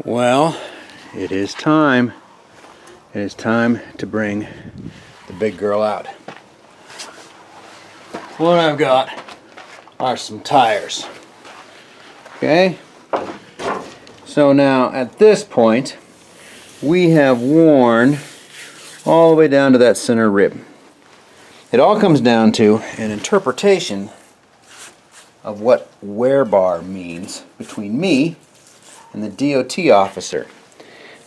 Well, it is time. It is time to bring the big girl out. What I've got are some tires. Okay? So now at this point, we have worn all the way down to that center rib. It all comes down to an interpretation of what wear bar means between me and the DOT officer.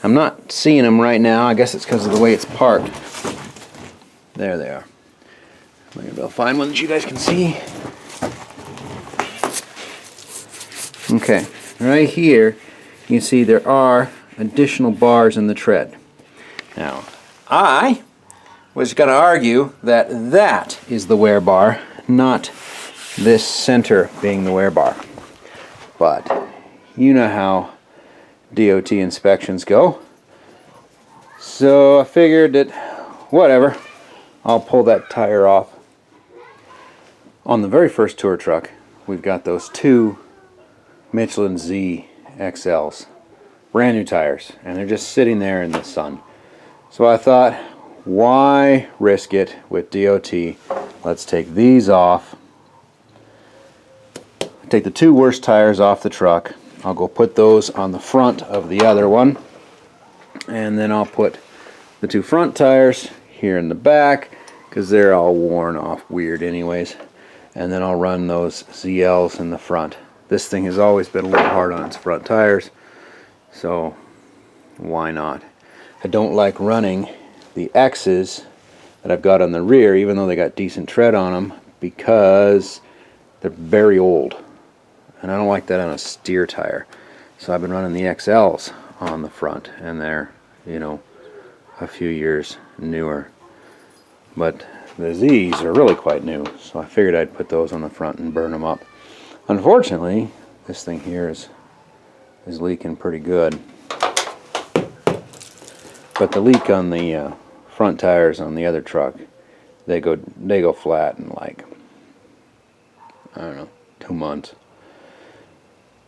I'm not seeing them right now. I guess it's because of the way it's parked. There they are. I'm going to be able to find one that you guys can see. Okay, right here you can see there are additional bars in the tread. Now, I was going to argue that that is the wear bar, not this center being the wear bar. But you know how DOT inspections go. So I figured that, whatever, I'll pull that tire off. On the very first tour truck, we've got those two Michelin Z XLs, brand new tires, and they're just sitting there in the sun. So I thought, why risk it with DOT? Let's take these off. Take the two worst tires off the truck. I'll go put those on the front of the other one, and then I'll put the two front tires here in the back because they're all worn off weird anyways, and then I'll run those ZLs in the front. This thing has always been a little hard on its front tires, so why not? I don't like running the X's that I've got on the rear, even though they got decent tread on them, because they're very old. And I don't like that on a steer tire. So I've been running the XLs on the front, and they're, you know, a few years newer. But the Z's are really quite new, so I figured I'd put those on the front and burn them up. Unfortunately, this thing here is leaking pretty good. But the leak on the front tires on the other truck, they go flat in like, I don't know, 2 months.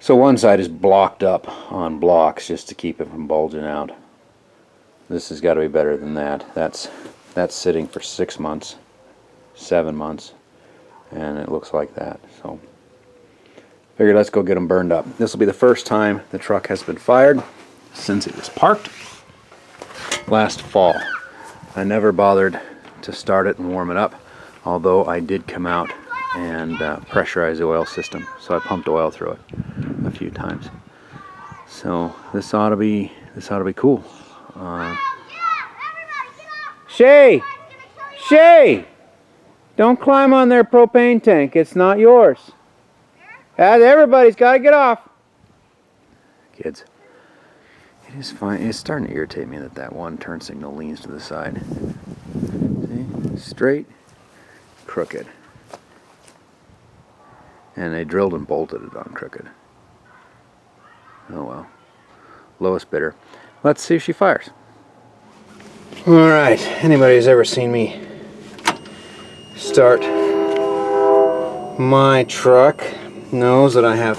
So one side is blocked up on blocks just to keep it from bulging out. This has got to be better than that. That's sitting for 6 months, 7 months, and it looks like that. So figured let's go get them burned up. This will be the first time the truck has been fired since it was parked last fall. I never bothered to start it and warm it up, although I did come out and pressurize the oil system, so I pumped oil through it a few times. So this ought to be cool. Shay, don't climb on their propane tank. It's not yours. Everybody's got to get off. Kids, it is fine. It's starting to irritate me that one turn signal leans to the side. See, straight, crooked. And they drilled and bolted it on crooked. Oh well. Lowest bidder. Let's see if she fires. Alright, anybody who's ever seen me start my truck knows that I have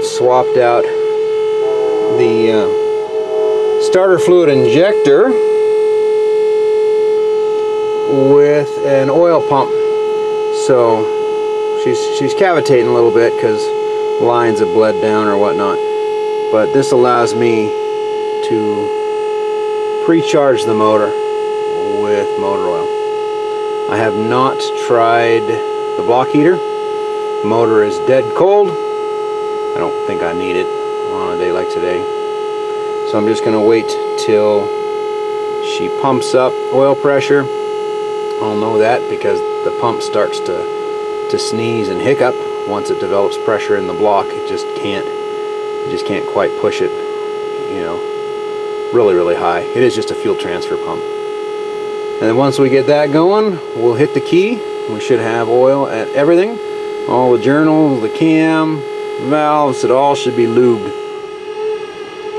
swapped out the starter fluid injector with an oil pump. So she's cavitating a little bit because lines have bled down or whatnot. But this allows me to pre-charge the motor with motor oil. I have not tried the block heater. The motor is dead cold. I don't think I need it on a day like today. So I'm just going to wait till she pumps up oil pressure. I'll know that because the pump starts to sneeze and hiccup once it develops pressure in the block. It just can't quite push it, you know, really high. It is just a fuel transfer pump. And then once we get that going, we'll hit the key. We should have oil at everything. All the journals, the cam, valves, it all should be lubed.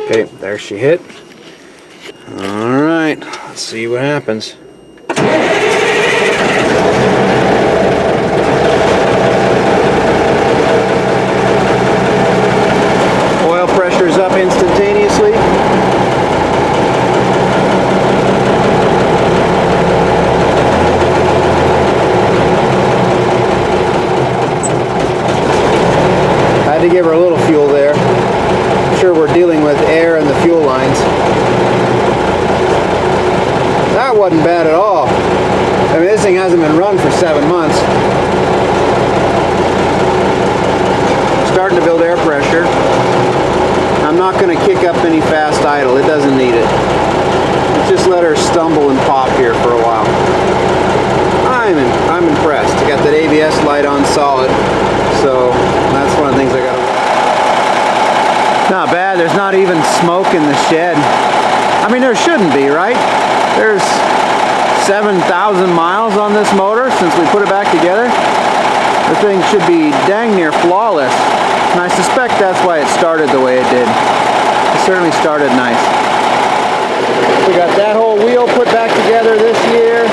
Okay, there she hit. Alright, let's see what happens. to give her a little fuel there. I'm sure we're dealing with air in the fuel lines. That wasn't bad at all. I mean, this thing hasn't been run for 7 months. Starting to build air pressure. I'm not going to kick up any fast idle. It doesn't need it. Just let her stumble and pop here for a while. I'm impressed. I got that ABS light on solid, so that's one of the things I got. Not bad. There's not even smoke in the shed. I mean, there shouldn't be, right? There's 7,000 miles on this motor since we put it back together. The thing should be dang near flawless, and I suspect that's why it started the way it did. It certainly started nice. We got that whole wheel put back together this year.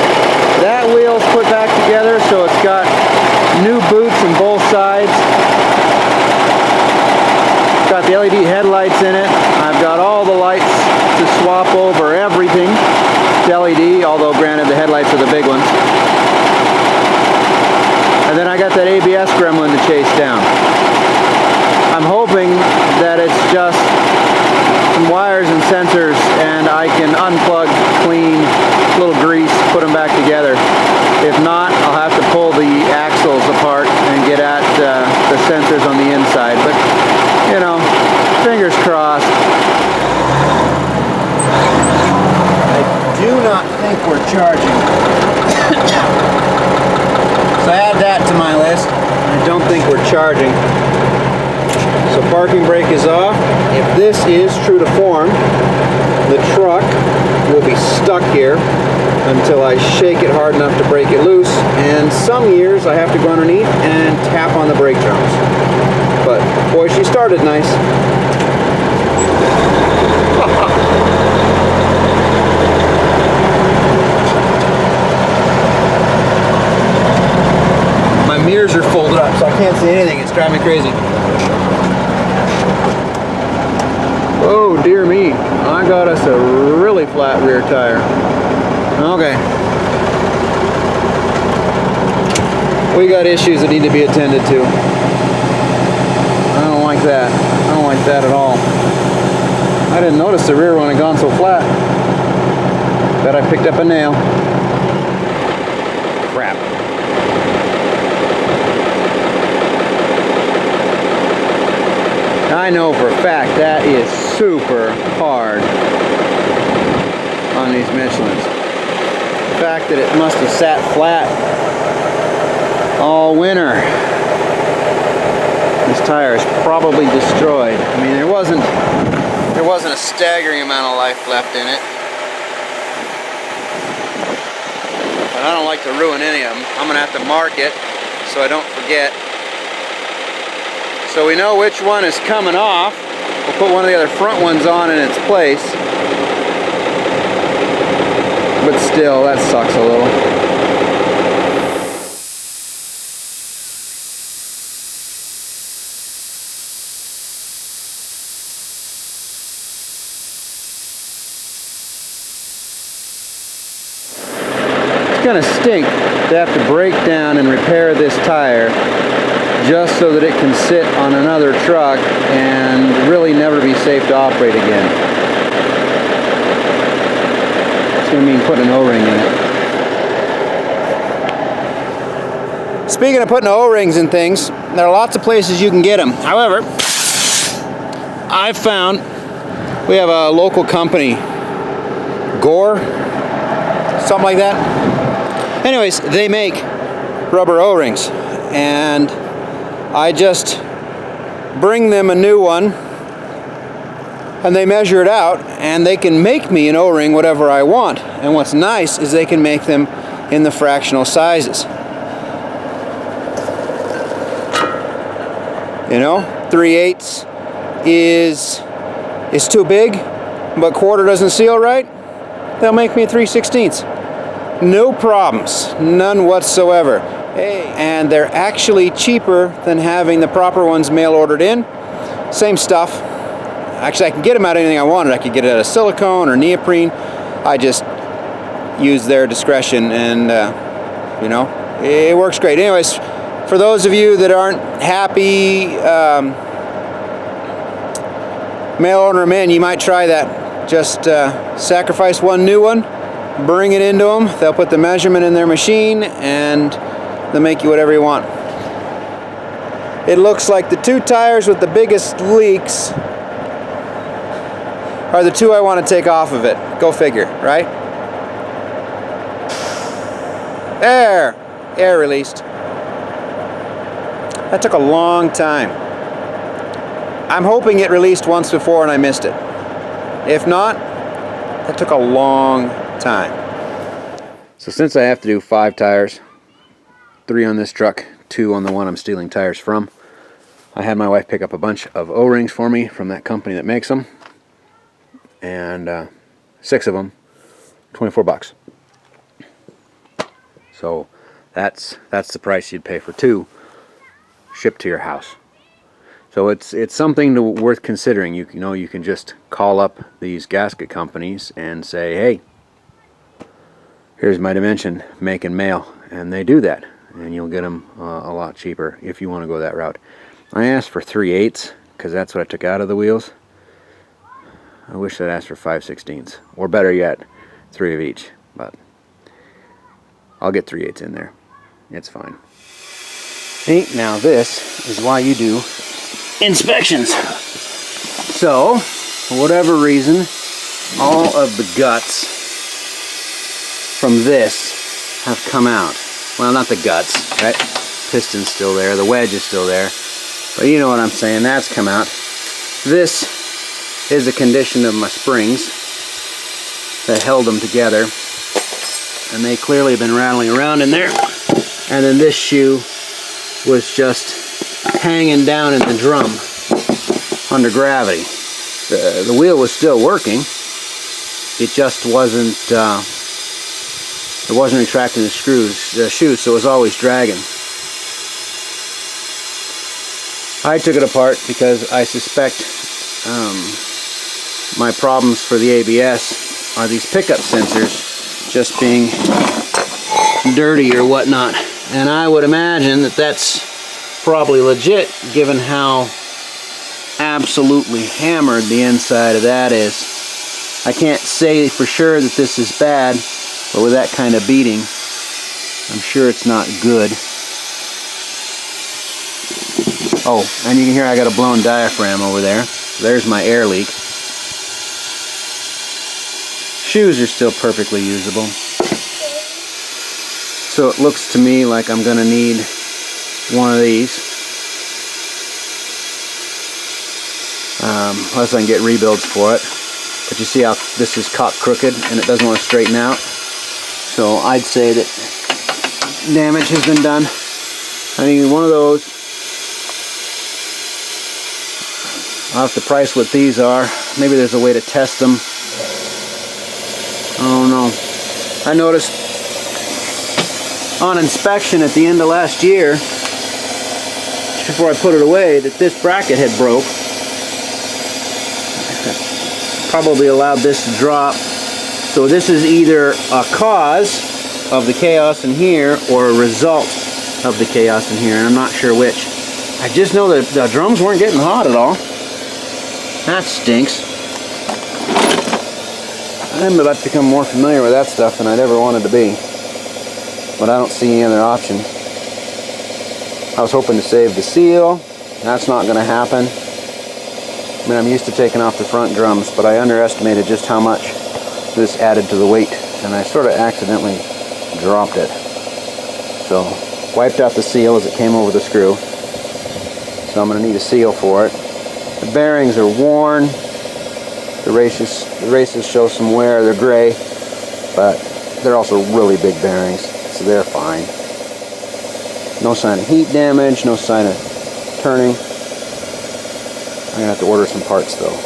That wheel's put back together, so it's got new boots on both sides. Got the LED headlights in it. I've got all the lights to swap over everything to LED, although granted the headlights are the big ones. And then I got that ABS gremlin to chase down. I'm hoping that it's just some wires and sensors and I can unplug, clean, little grease, put them back together. If not, I'll have to pull the axles apart and get at the sensors on the inside. But, you know, fingers crossed. I do not think we're charging. So add that to my list. I don't think we're charging. So parking brake is off. If this is true to form, the truck will be stuck here until I shake it hard enough to break it loose. And some years I have to go underneath and tap on the brake drums. But boy, she started nice. My mirrors are folded up, so I can't see anything. It's driving me crazy. Oh dear me, I got us a really flat rear tire. Okay. We got issues that need to be attended to. I don't like that. I don't like that at all. I didn't notice the rear one had gone so flat. Bet I picked up a nail. Crap. I know for a fact that is super hard on these Michelins. The fact that it must have sat flat all winter. This tire is probably destroyed. I mean, there wasn't a staggering amount of life left in it. But I don't like to ruin any of them. I'm gonna have to mark it so I don't forget. So we know which one is coming off. We'll put one of the other front ones on in its place. But still, that sucks a little. It's gonna stink to have to break down and repair this tire just so that it can sit on another truck and really never be safe to operate again. It's going to mean putting an O-ring in it. Speaking of putting O-rings in things, there are lots of places you can get them. However, I've found we have a local company, Gore, something like that. Anyways, they make rubber O-rings, and I just bring them a new one and they measure it out and they can make me an O-ring whatever I want. And what's nice is they can make them in the fractional sizes. You know, 3/8 is too big, but quarter doesn't seal right. They'll make me a 3/16. No problems, none whatsoever. Hey, and they're actually cheaper than having the proper ones mail ordered in. Same stuff. Actually, I can get them out of anything I wanted. I could get it out of silicone or neoprene. I just use their discretion, and you know, it works great. Anyways, for those of you that aren't happy mail order them in, you might try that. Just sacrifice one new one, bring it into them, they'll put the measurement in their machine, and they'll make you whatever you want. It looks like the 2 tires with the biggest leaks are the 2 I want to take off of it. Go figure, right? There! Air released. That took a long time. I'm hoping it released once before and I missed it. If not, that took a long time. So since I have to do 5 tires, 3 on this truck, 2 on the one I'm stealing tires from, I had my wife pick up a bunch of O-rings for me from that company that makes them, and 6 of them, 24 bucks. So that's the price you'd pay for 2 shipped to your house. So it's something worth considering. You know, you can just call up these gasket companies and say, hey, here's my dimension, make and mail, and they do that, and you'll get them a lot cheaper if you want to go that route. I asked for 3/8 because that's what I took out of the wheels. I wish I'd asked for 5/16, or better yet, 3 of each, but I'll get 3/8 in there. It's fine. See, now this is why you do inspections. So, for whatever reason, all of the guts from this have come out. Well, not the guts, right? Piston's still there, the wedge is still there, but you know what I'm saying, that's come out. This is the condition of my springs that held them together, and they clearly have been rattling around in there. And then this shoe was just hanging down in the drum under gravity. The wheel was still working. It just wasn't retracting the shoes, so it was always dragging. I took it apart because I suspect my problems for the ABS are these pickup sensors just being dirty or whatnot. And I would imagine that that's probably legit, given how absolutely hammered the inside of that is. I can't say for sure that this is bad, but with that kind of beating, I'm sure it's not good. Oh, and you can hear I got a blown diaphragm over there. There's my air leak. Shoes are still perfectly usable. So it looks to me like I'm going to need one of these. Unless I can get rebuilds for it. But you see how this is caught crooked and it doesn't want to straighten out. So I'd say that damage has been done. I need one of those. I'll have to price what these are. Maybe there's a way to test them. I don't know. I noticed on inspection at the end of last year, before I put it away, that this bracket had broke. Probably allowed this to drop. So this is either a cause of the chaos in here or a result of the chaos in here, and I'm not sure which. I just know that the drums weren't getting hot at all. That stinks. I'm about to become more familiar with that stuff than I'd ever wanted to be. But I don't see any other option. I was hoping to save the seal. That's not going to happen. I mean, I'm used to taking off the front drums, but I underestimated just how much this added to the weight, and I sort of accidentally dropped it. So, wiped out the seal as it came over the screw. So I'm going to need a seal for it. The bearings are worn. The races show some wear. They're gray, but they're also really big bearings, so they're fine. No sign of heat damage, no sign of turning. I'm going to have to order some parts though.